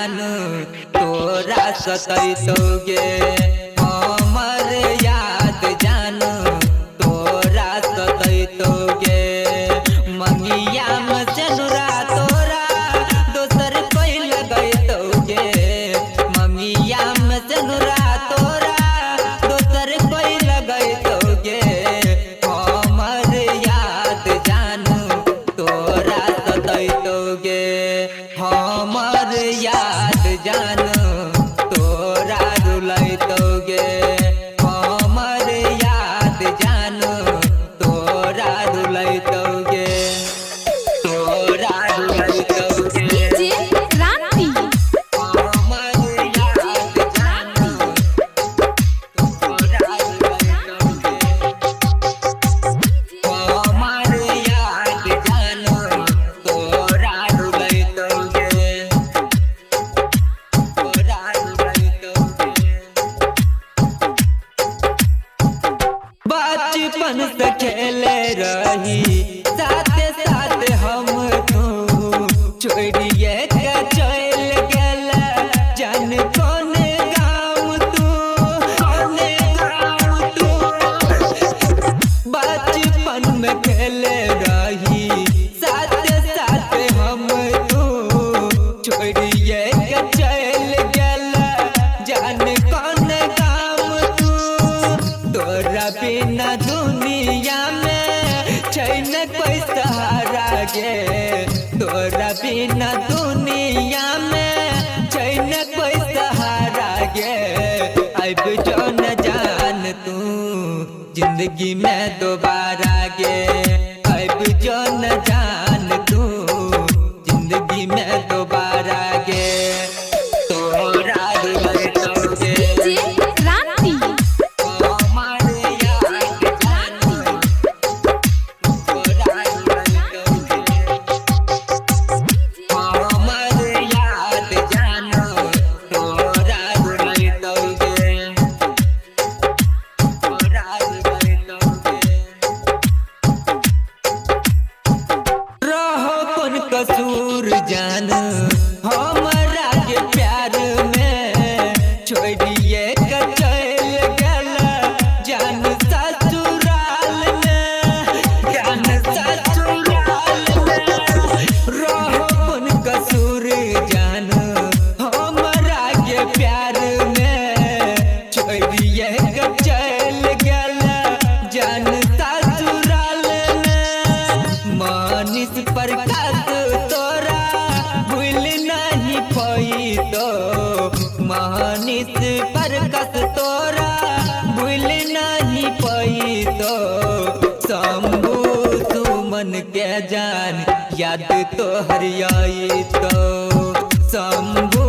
जान तोरा सतैतोगे, हमर याद जान तोरा सतैतोगे। मंगिया में सेनुरा तोरा दोसर कोई लगैतोगे, मंगिया में सेनुरा तोरा दोसर कोई लगैतोगे। हमर याद जान तोरा सतैतोगे, हमर याद जान तोरा रुलैतोगे, हमर याद जान तोरा रुलैतोगे, तोरा रुलैतोगे। हमर याद जान तोरा रुलैतोगे, हमर याद जान तोरा रुलैतोगे, तोरा रुलैतोगे। बचपन से खेले रही साथे साथ हम तू, छोड़िए के चल गेला जान कौन गाँव तू, कौन गाँव तू। बचपन में खेले रही साथे साथ हम तू, छोड़िए के चल गेला जान कौन गाँव तू। तोरा बिना दुनिया में छैन कोई सहारा गे, तोरा बिना दुनिया में छैन कोई सहारा गे। अब जो न जान तू जिंदगी में दोबारा गे, अब जो न जान तू जिंदगी में दोबारा गे, तोरा रुलैतोगे। हमर याद जान तोरा रुलैतोगे, हमर याद जान तोरा रुलैतोगे, तोरा रुलैतोगे। रहो कौन कसूर जान हमरा के प्यार में, छोड़िए के चल गेला जान ससुराल में, जान ससुराल में। रहो कौन कसूर जान हमरा के प्यार में, छोड़िए के चल गेला जान ससुराल में। मानिस प्रकाश तोरा भूल नहीं पैतो, मानिस प्रकाश तोरा भूल नहीं पैतो। शंभू सुमन के जान याद तोहर आइतो, शंभू